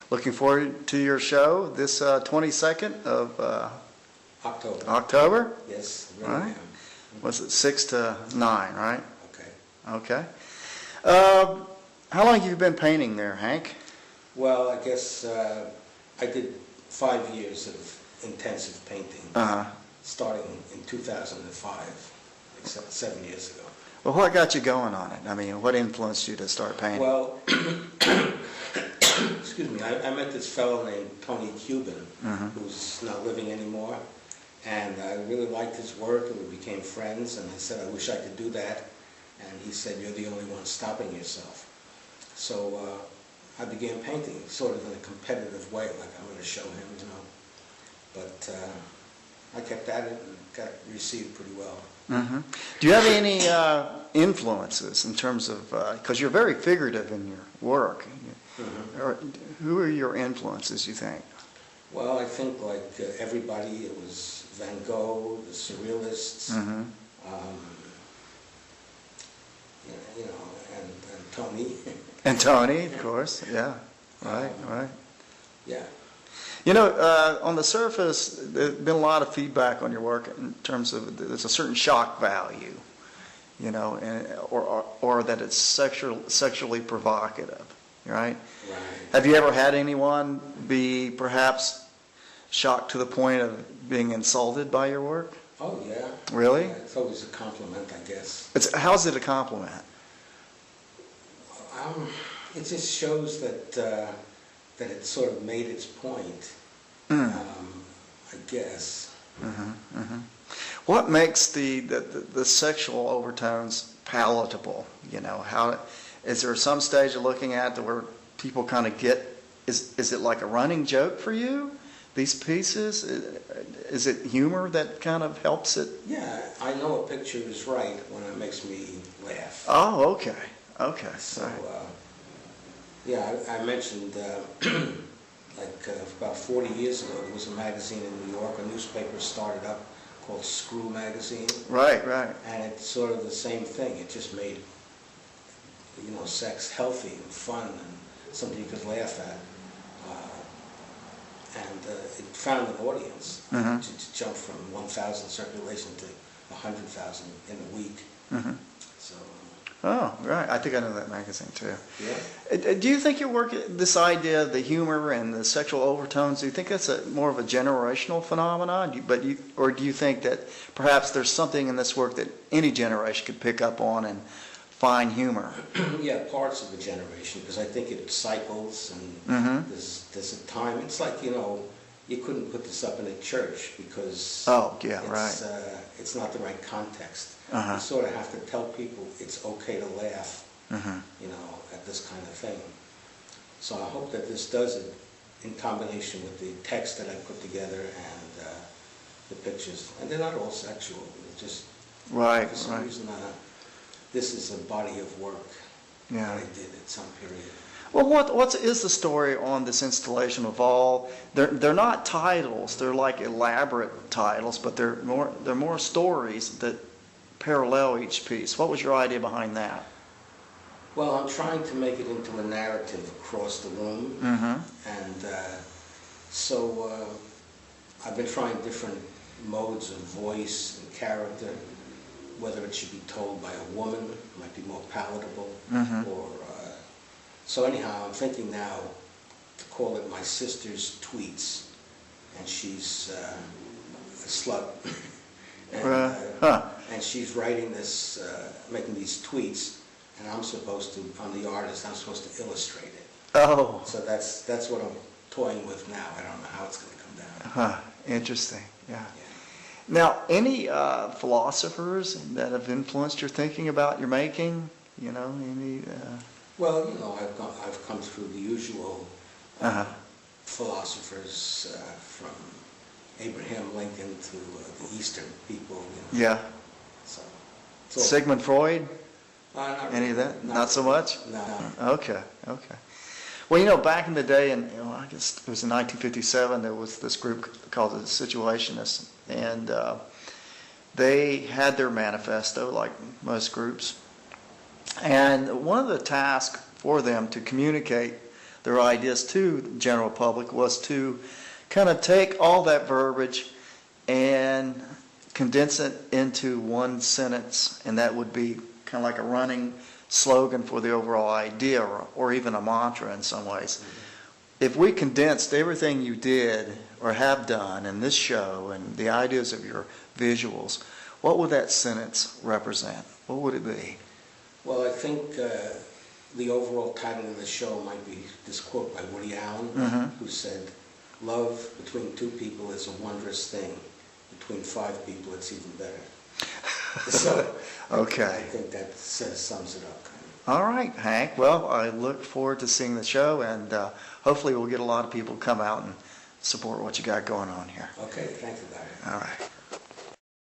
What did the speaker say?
Looking forward to your show this 22nd of October? Yes, really right. Was it 6 to 9, right? Okay. Okay. How long have you been painting there, Hank? Well, I guess I did 5 years of intensive painting, starting in 2005, except 7 years ago. Well, what got you going on it? I mean, what influenced you to start painting? Well, excuse me, I met this fellow named Tony Cuban, who's not living anymore, and I really liked his work, and we became friends, and I said, I wish I could do that, and he said, you're the only one stopping yourself. So I began painting, sort of in a competitive way, like I'm going to show him, you know. But I kept at it and got received pretty well. Do you have any influences in terms of, because you're very figurative in your work, who are your influences, you think? Well, I think like everybody, it was Van Gogh, the Surrealists, you know, and Tony. And Tony, of course, yeah, right. Yeah. You know, on the surface, there's been a lot of feedback on your work in terms of there's a certain shock value, you know, and, or that it's sexually provocative, right? Right. Have you ever had anyone be perhaps shocked to the point of being insulted by your work? Oh, yeah. Really? Yeah, it's always a compliment, I guess. How's it a compliment? It just shows that it sort of made its point, I guess. What makes the sexual overtones palatable? You know, how is there some stage of looking at where people kind of get? Is it like a running joke for you? These pieces, is it humor that kind of helps it? Yeah, I know a picture is right when it makes me laugh. Oh, okay. So, yeah, I mentioned, about 40 years ago, there was a magazine in New York, a newspaper started up called Screw Magazine. Right. And it's sort of the same thing. It just made, you know, sex healthy and fun and something you could laugh at. And it found an audience to jump from 1,000 circulation to 100,000 in a week. So. Oh, right. I think I know that magazine too. Yeah. Do you think your work, this idea of the humor and the sexual overtones, do you think that's more of a generational phenomenon? Or do you think that perhaps there's something in this work that any generation could pick up on and find humor? Yeah, parts of the generation, because I think it cycles and there's a time. It's like, you know, you couldn't put this up in a church because it's not the right context. You sort of have to tell people it's okay to laugh, you know, at this kind of thing. So I hope that this does it in combination with the text that I put together and the pictures. And they're not all sexual. It's just for some reason this is a body of work that I did at some period. Well, what is the story on this installation of all? They're not titles. They're like elaborate titles, but they're more stories that parallel each piece. What was your idea behind that? Well, I'm trying to make it into a narrative across the room, and so I've been trying different modes of voice and character, whether it should be told by a woman, it might be more palatable, or so anyhow, I'm thinking now to call it My Sister's Tweets, and she's a slut, and she's writing this, making these tweets, and I'm supposed to, I'm the artist, I'm supposed to illustrate it. Oh. So that's what I'm toying with now. I don't know how it's going to come down. Interesting, yeah. Now, any philosophers that have influenced your thinking about your making? You know, any... Well, you know, I've come through the usual philosophers from Abraham Lincoln to the Eastern people. You know. Yeah. So Sigmund Freud? Not Any really. of that? Not so much? No. Okay. Well, you know, back in the day, and I guess it was in 1957, there was this group called the Situationists, and they had their manifesto, like most groups. And one of the tasks for them to communicate their ideas to the general public was to kind of take all that verbiage and condense it into one sentence, and that would be kind of like a running slogan for the overall idea, or even a mantra in some ways. If we condensed everything you did or have done in this show and the ideas of your visuals, what would that sentence represent? What would it be? Well, I think the overall title of the show might be this quote by Woody Allen, who said, "Love between two people is a wondrous thing. Between five people, it's even better." So, okay. I think that sums it up. All right, Hank. Well, I look forward to seeing the show, and hopefully we'll get a lot of people to come out and support what you got going on here. Okay, thank you, Larry. All right.